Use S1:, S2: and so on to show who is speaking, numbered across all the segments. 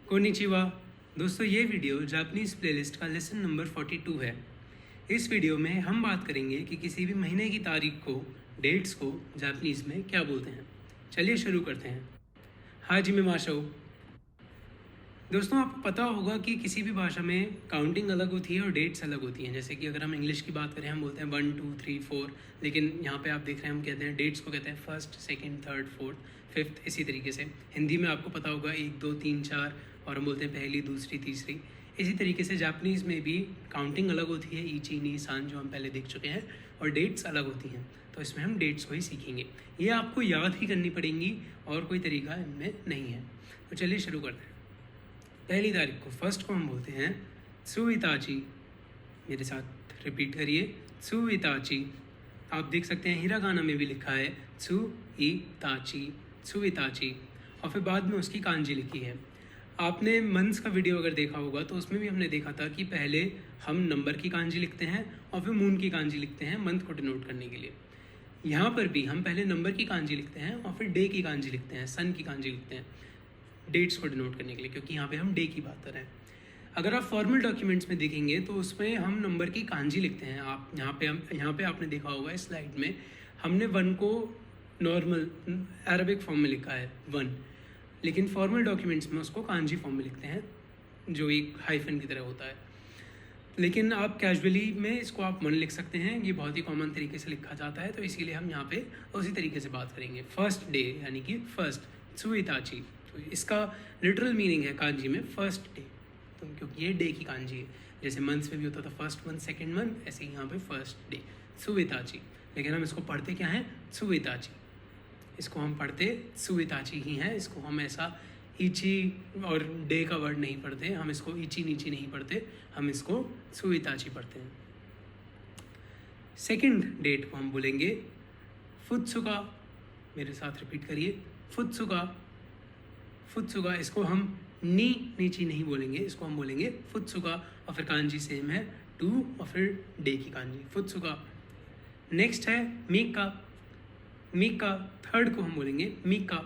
S1: Konnichiwa. दोस्तों, ये video Japanese playlist का लेसन नंबर 42 है। इस वीडियो में हम बात करेंगे कि किसी भी महीने की तारीख को, डेट्स को जापानीज़ में क्या बोलते हैं। चलिए शुरू करते हैं। हाजी में माशो। दोस्तों, आपको पता होगा कि किसी भी भाषा में काउंटिंग अलग होती है और डेट्स अलग होती हैं। जैसे कि अगर हम इंग्लिश की बात करें, हम बोलते हैं 1 2 3 4, लेकिन यहाँ पे आप देख रहे हैं हम कहते हैं डेट्स को कहते हैं first, second, third, fourth, fifth. इसी तरीके से हिंदी में आपको पता होगा 1 2 3 4, और हम बोलते हैं पहली, दूसरी, तीसरी। इसी तरीके से जापानीज़ में भी काउंटिंग अलग होती है, इची, नी, सान, जो हम पहले देख चुके हैं, और डेट्स अलग होती हैं। तो इसमें हम डेट्स को ही सीखेंगे। ये आपको याद ही करनी पड़ेंगी और कोई तरीका इनमें नहीं है। तो चलिए शुरू करते हैं। पहली तारीख को, फर्स्ट को हम बोलते हैं त्सुइताची। मेरे साथ रिपीट करिए, त्सुइताची। आप देख सकते हैं हिरागाना में भी लिखा है त्सुइताची, त्सुइताची, और फिर बाद में उसकी कांजी लिखी है। आपने मंथ्स का वीडियो अगर देखा होगा तो उसमें भी हमने देखा था कि पहले हम नंबर की कांजी लिखते हैं और फिर मून की कांजी लिखते हैं मंथ को डिनोट करने के लिए। यहाँ पर भी हम पहले नंबर की कांजी लिखते हैं और फिर डे की कांजी लिखते हैं, सन की कांजी लिखते हैं डेट्स को डिनोट करने के लिए, क्योंकि यहाँ पे हम डे की बात कर रहे हैं। अगर आप फॉर्मल डॉक्यूमेंट्स में देखेंगे तो उसमें हम नंबर की कांजी लिखते हैं। आप यहाँ पे आपने देखा होगा इस स्लाइड में हमने 1 को नॉर्मल अरबिक फॉर्म में लिखा है 1, लेकिन फॉर्मल डॉक्यूमेंट्स में उसको कांजी फॉर्म में लिखते हैं, जो एक हाइफन की तरह होता है। लेकिन आप कैजुअली में इसको आप 1 लिख सकते हैं, ये बहुत ही कॉमन तरीके से लिखा जाता है, तो इसीलिए हम यहाँ पे उसी तरीके से बात करेंगे। फर्स्ट डे यानी कि फर्स्ट, त्सुइताची। तो इसका लिटरल मीनिंग है कांजी में फर्स्ट डे, तो क्योंकि ये डे की कांजी है। जैसे मंथ्स में भी होता था फर्स्ट मंथ, सेकंड मंथ, ऐसे ही यहाँ पे फर्स्ट डे, त्सुइताची। लेकिन हम इसको पढ़ते क्या हैं, त्सुइताची। इसको हम पढ़ते त्सुइताची ही हैं। इसको हम ऐसा इची और डे का वर्ड नहीं पढ़ते, हम इसको इची नीची नहीं पढ़ते, हम इसको त्सुइताची पढ़ते हैं। सेकंड डेट को हम बोलेंगे फुत्सुका। मेरे साथ रिपीट करिए, फुत्सुका, फुत्सुका। इसको हम नी नीची नहीं बोलेंगे, इसको हम बोलेंगे फुत्सुका, और फिर कांजी सेम है 2 और फिर डे की कांजी, फुत्सुका। नेक्स्ट है मीका। मीका, थर्ड को हम बोलेंगे मीका।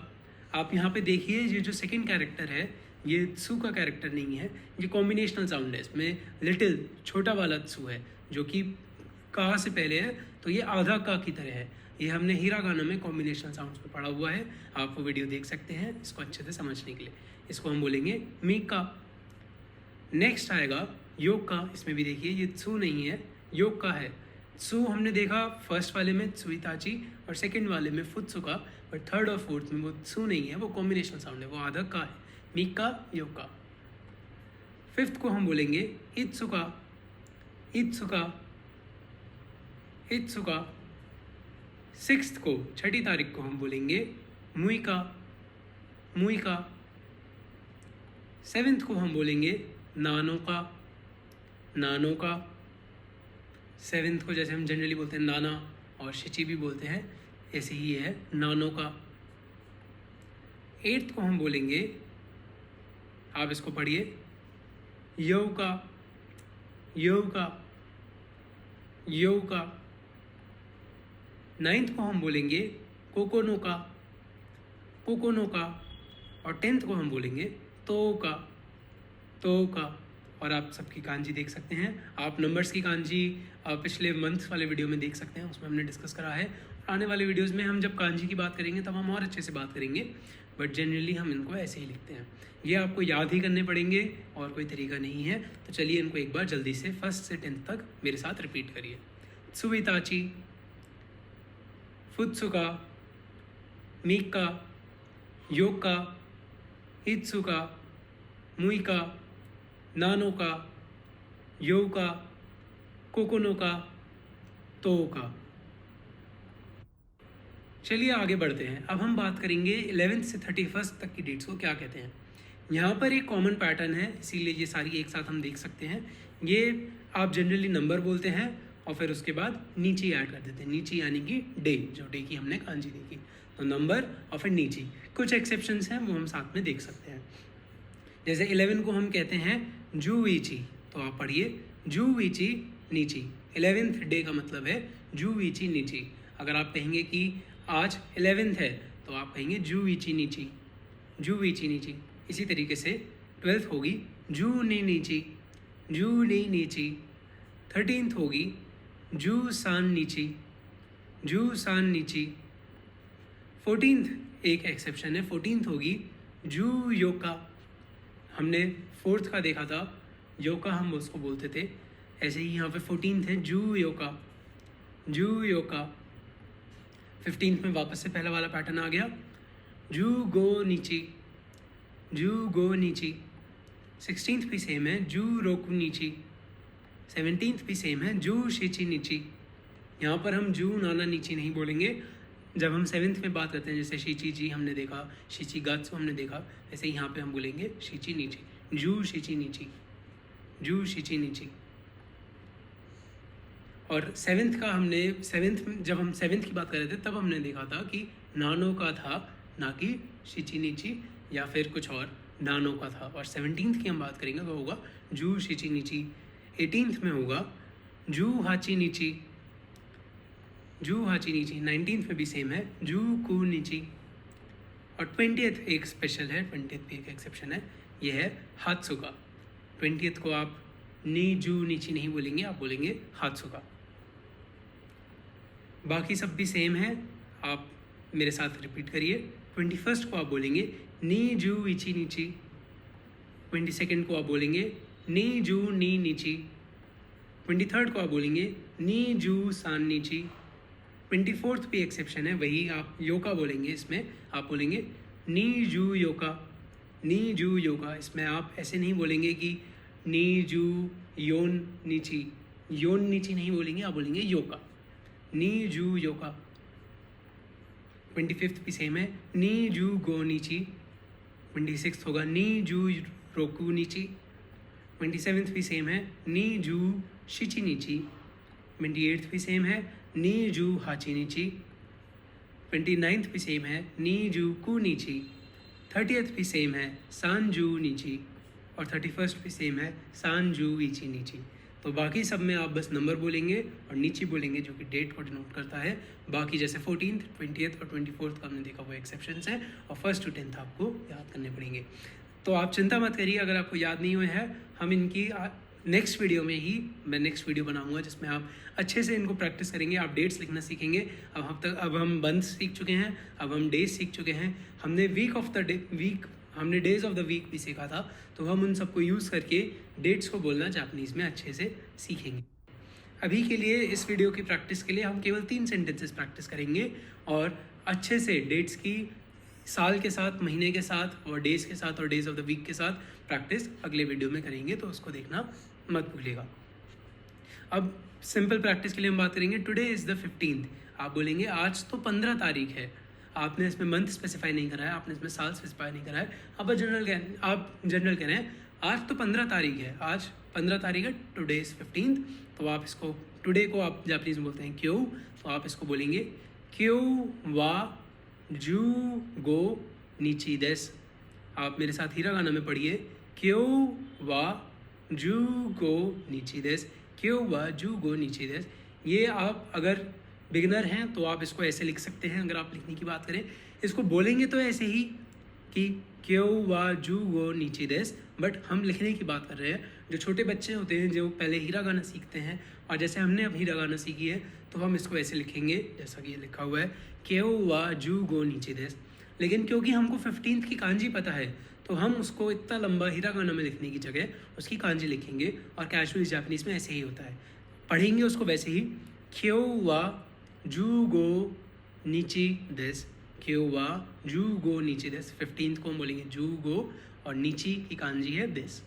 S1: आप यहाँ पे देखिए, ये जो सेकंड कैरेक्टर है ये त्सु का कैरेक्टर नहीं है, ये कॉम्बिनेशनल साउंड है। इसमें लिटिल, छोटा वाला त्सु है, जो कि का से पहले है, तो ये आधा का की तरह है। ये हमने हिरागाना में कॉम्बिनेशनल साउंड्स पे पढ़ा हुआ है, आप वो वीडियो देख सकते हैं इसको अच्छे से समझने के लिए। इसको हम बोलेंगे मीका। नेक्स्ट आएगा योग का। इसमें भी देखिए ये त्सु नहीं है, योग का है। त्सु हमने देखा फर्स्ट वाले में त्सुइताची और सेकंड वाले में फुत्सुका, बट थर्ड और फोर्थ में वो त्सु नहीं है, वो कॉम्बिनेशनल साउंड है, वो आधा का है, मीका, योग का। फिफ्थ को हम बोलेंगे इत्सुका, इत्सुका, इत्सुका। सिक्स्थ को, छठी तारीख को हम बोलेंगे मुइका, मुइका। सेवेंथ को हम बोलेंगे नानोका, नानोका। सेवेंथ को जैसे हम जनरली बोलते हैं नाना और शिची भी बोलते हैं, ऐसे ही है नानोका। एट्थ को हम बोलेंगे, आप इसको पढ़िए, यौका, यौका, यौका। नाइन्थ को हम बोलेंगे कोकोनोका, कोकोनोका, और 10th को हम बोलेंगे तोका, तोका। और आप सबकी कांजी देख सकते हैं। आप नंबर्स की कांजी पिछले मंथ वाले वीडियो में देख सकते हैं, उसमें हमने डिस्कस करा है। और आने वाले वीडियोस में हम जब कांजी की बात करेंगे तब हम और अच्छे से बात करेंगे, बट जनरली हम इनको ऐसे ही लिखते हैं। ये आपको याद ही करने पड़ेंगे और कोई तरीका नहीं है। तो चलिए इनको एक बार जल्दी से 1st से 10th तक मेरे साथ रिपीट करिए। त्सुइताची, फुत्सुका, मीका, योका, इत्सुका, मुइका, नानोका, योका, कोकोनोका, तोका। चलिए आगे बढ़ते हैं। अब हम बात करेंगे 11th से 31st तक की डेट्स को क्या कहते हैं। यहाँ पर एक कॉमन पैटर्न है, इसीलिए ये सारी एक साथ हम देख सकते हैं। ये आप जनरली नंबर बोलते हैं और फिर उसके बाद नीची ऐड कर देते हैं, नीची यानी कि डे, जो डे की हमने कांजी देखी, तो नंबर और फिर नीची। कुछ एक्सेप्शंस हैं वो हम साथ में देख सकते हैं। जैसे 11 को हम कहते हैं जुवीची, तो आप पढ़िए जुवीची नीची। 11th डे का मतलब है जुवीची नीची। अगर आप कहेंगे कि आज 11th है तो आप कहेंगे जुवीची नीची, जुवीची नीची। इसी तरीके से 12th होगी जू नी नीची, जू नी नीची। 13th होगी जू सान नीची, जू सान नीची। 14th एक एक्सेप्शन है, 14th होगी जू योका। हमने 4th का देखा था, योका हम उसको बोलते थे, ऐसे ही यहाँ पे 14th है जू योका, जू योका। 15th में वापस से पहला वाला पैटर्न आ गया, जू गो नीची, जू गो नीची। 16th भी सेम है, जू रोकू नीची। 17th भी सेम है, जू शीची नीची। यहाँ पर हम जू नाना नीची नहीं बोलेंगे। जब हम 7th में बात करते हैं, जैसे शीची जी हमने देखा, शीची गात्सु हमने देखा, वैसे यहाँ पे हम बोलेंगे शीची नीची, जू शीची नीची, जू शीची नीची। और 7th का हमने 7th जब हम 7th की बात कर रहे थे तब हमने देखा था कि नानो का था, ना कि शीची नीची या फिर कुछ और नानो का था। और 17th की हम बात करेंगे तो होगा जू शीची नीची। 18th में होगा जू हाची नीची, जू हाची नीची। 19th में भी सेम है, जू कू नीची। और 20th एक स्पेशल है, 20th भी एक एक्सेप्शन है, ये है हात्सुका। 20th को आप नी जू नीची नहीं बोलेंगे, आप बोलेंगे हात्सुका। बाकी सब भी सेम है, आप मेरे साथ रिपीट करिए। 21st को आप बोलेंगे नी जू इची नीची। 22nd को आप बोलेंगे नी जू नी नीची। 23rd को आप बोलेंगे नी जू सान नीची। 24th भी एक्सेप्शन है, वही आप योका बोलेंगे, इसमें आप बोलेंगे नी जू योका, नी जू योका। इसमें आप ऐसे नहीं बोलेंगे कि नी जू योन नीची, योन नीची नहीं बोलेंगे, आप बोलेंगे योका, नी जू योका। 25th भी सेम है, नी जू गो नीची। 26th होगा नी जू रोकू नीची। 27th भी सेम है, नी जू शिची नीची। 28th भी सेम है, नी जू हाची नीची। 29th भी सेम है, नी जू कू नीची। 30th भी सेम है, सान जू नीची। और 31st भी सेम है, सान जू इची नीची। तो बाकी सब में आप बस नंबर बोलेंगे और नीची बोलेंगे, जो कि डेट को डिनोट करता है। बाकी जैसे 14th, 20th और 24th का हमने देखा वो एक्सेप्शंस हैं, और 1st to 10th आपको याद करने पड़ेंगे। तो आप चिंता मत करिए अगर आपको याद नहीं हुए हैं, हम इनकी नेक्स्ट वीडियो में ही मैं नेक्स्ट वीडियो बनाऊंगा जिसमें आप अच्छे से इनको प्रैक्टिस करेंगे, आप डेट्स लिखना सीखेंगे। अब हम बंद सीख चुके हैं, अब हम डेज सीख चुके हैं, हमने हमने डेज ऑफ द वीक भी सीखा था, तो हम उन सबको यूज़ करके डेट्स को बोलना जापानीज़ में अच्छे से सीखेंगे। अभी के लिए इस वीडियो की प्रैक्टिस के लिए हम केवल 3 सेंटेंसेस प्रैक्टिस करेंगे, और अच्छे से डेट्स की साल के साथ, महीने के साथ और डेज़ के साथ और डेज ऑफ द वीक के साथ प्रैक्टिस अगले वीडियो में करेंगे, तो उसको देखना मत भूलिएगा। अब सिंपल प्रैक्टिस के लिए हम बात करेंगे, टुडे इज़ द 15th। आप बोलेंगे आज तो 15 तारीख है, आपने इसमें मंथ स्पेसिफाई नहीं करा है, आपने इसमें साल स्पेसिफाई नहीं करा है, आप जनरल कह रहे हैं आज तो 15 तारीख है, आज 15 तारीख है, टुडे इज़ 15th। तो आप इसको, टुडे को आप जापानीज में बोलते हैं क्यों, तो आप इसको बोलेंगे क्यों वा जू गो नीची देस। आप मेरे साथ हिरागाना में पढ़िए, क्यों वा जू गो नीची देस, क्यों वा जू गो नीची देस। ये आप अगर बिगिनर हैं तो आप इसको ऐसे लिख सकते हैं। अगर आप लिखने की बात करें, इसको बोलेंगे तो ऐसे ही कि क्यों वा जू गो नीची देस, बट हम लिखने की बात कर रहे हैं। जो छोटे बच्चे होते हैं जो पहले हिरागाना सीखते हैं, और जैसे हमने अब हिरागाना सीखी है, तो हम इसको ऐसे लिखेंगे जैसा कि ये लिखा हुआ है, क्यों वा जू गो नीची देस। लेकिन क्योंकि हमको 15th की कांजी पता है, तो हम उसको इतना लंबा हिरागाना में लिखने की जगह उसकी कांजी लिखेंगे, और कैजुअल जापानीज़ में ऐसे ही होता है, पढ़ेंगे उसको वैसे ही, क्यों वा जू गो नीची देस, क्यों वा जू गो नीची देस। 15th को हम बोलेंगे जू गो, और नीची की कांजी है देस।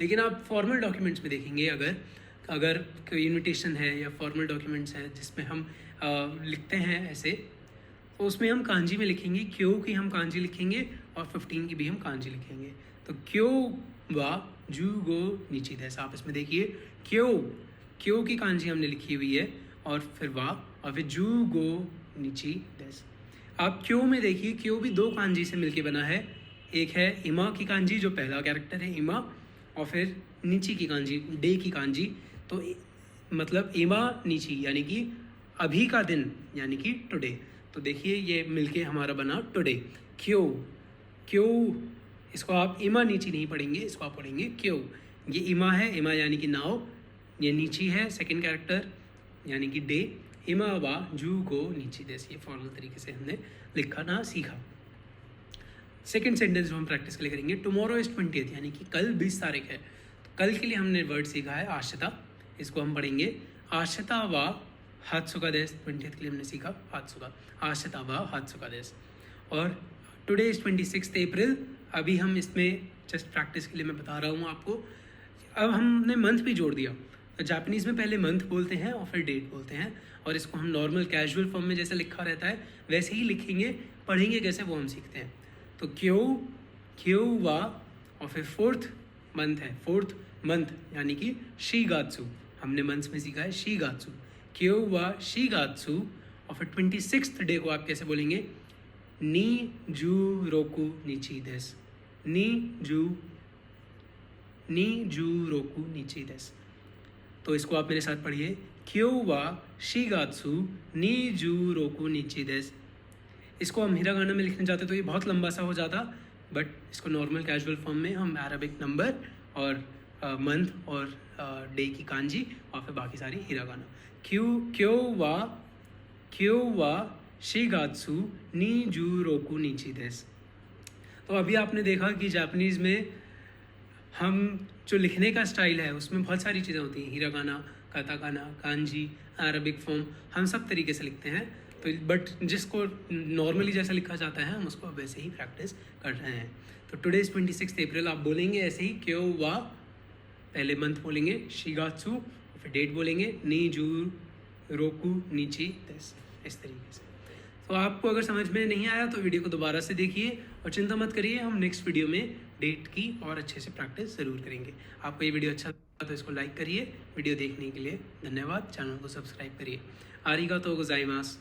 S1: लेकिन आप फॉर्मल डॉक्यूमेंट्स में देखेंगे, अगर कोई इन्विटेशन है या फॉर्मल डॉक्यूमेंट्स हैं जिसमें हम लिखते हैं ऐसे, तो उसमें हम कांजी में लिखेंगे, क्यों की हम कांजी लिखेंगे और 15 की भी हम कांजी लिखेंगे। तो क्यों वा जू गो नीची देस, आप इसमें देखिए क्यों की कांजी हमने लिखी हुई है, और फिर वा, और फिर जू गो नीची देस। आप क्यों में देखिए, क्यों भी 2 कांजी से मिलके बना है, एक है इमा की कांजी जो पहला कैरेक्टर है इमा, और फिर नीची की कांजी डे की कांजी। तो मतलब इमा नीची यानी कि अभी का दिन, यानी कि टुडे। तो देखिए ये मिलके हमारा बना टुडे। क्यों इसको आप इमा नीची नहीं पढ़ेंगे, इसको आप पढ़ेंगे क्यों। ये इमा है, इमा यानी कि नाव, ये नीची है सेकंड कैरेक्टर यानी कि डे। इमा वा जू को नीची देश, ये फॉर्मल तरीके से हमने लिखा ना सीखा। सेकंड सेंटेंस जो हम प्रैक्टिस के लिए करेंगे, टुमारो इज 20th यानी कि कल 20 तारीख है। तो कल के लिए हमने वर्ड सीखा है आशता, इसको हम पढ़ेंगे आशता वा हात्सुका देश। 20th के लिए हमने सीखा हात्सुका, आशता वा हात्सुका देश। और टुडे इज 26 अप्रैल। अभी हम इसमें जस्ट प्रैक्टिस के लिए मैं बता रहा हूँ आपको। अब हमने मंथ भी जोड़ दिया। तो जापानीज़ में पहले मंथ बोलते हैं और फिर डेट बोलते हैं, और इसको हम नॉर्मल कैजुअल फॉर्म में जैसे लिखा रहता है वैसे ही लिखेंगे, पढ़ेंगे कैसे वो हम सीखते हैं। तो क्यो वा, और फिर फोर्थ मंथ है, फोर्थ मंथ यानी कि शीगात्सु। हमने मंथ्स में सीखा है शीगात्सु, क्यो वा शीगात्सु। और फिर 26th डे को आप कैसे बोलेंगे, नी जू रोकू नीची देस, नी जू रोकू नीची देस। तो इसको आप मेरे साथ पढ़िए, क्यो वा शीगात्सु नी जू रोकू नीची देस। इसको हम हिरागाना में लिखने जाते तो ये बहुत लंबा सा हो जाता, बट इसको नॉर्मल कैजुअल फॉर्म में हम अरबिक नंबर और मंथ और डे की कांजी और फिर बाकी सारी हिरागाना। क्यो वा शीगात्सु नी जू रोकू नीची देस। तो अभी आपने देखा कि जापानीज़ में हम जो लिखने का स्टाइल है उसमें बहुत सारी चीज़ें होती हैं, hiragana, katakana, kanji, Arabic form, हम सब तरीके से लिखते हैं। तो बट जिसको नॉर्मली जैसा लिखा जाता है हम उसको वैसे ही प्रैक्टिस कर रहे हैं। तो टुडे इज़ 26 अप्रैल, आप बोलेंगे ऐसे ही, क्यो वा पहले मंथ बोलेंगे शीगात्सु, फिर डेट बोलेंगे नी जू रोकू नीची देस, इस तरीके से। तो आपको अगर समझ में नहीं आया तो वीडियो को दोबारा से देखिए, और चिंता मत करिए, हम नेक्स्ट वीडियो में डेट की और अच्छे से प्रैक्टिस ज़रूर करेंगे। आपको ये वीडियो अच्छा लगा तो इसको लाइक करिए। वीडियो देखने के लिए धन्यवाद। चैनल को सब्सक्राइब करिए। आरिगातो गोजाइमास।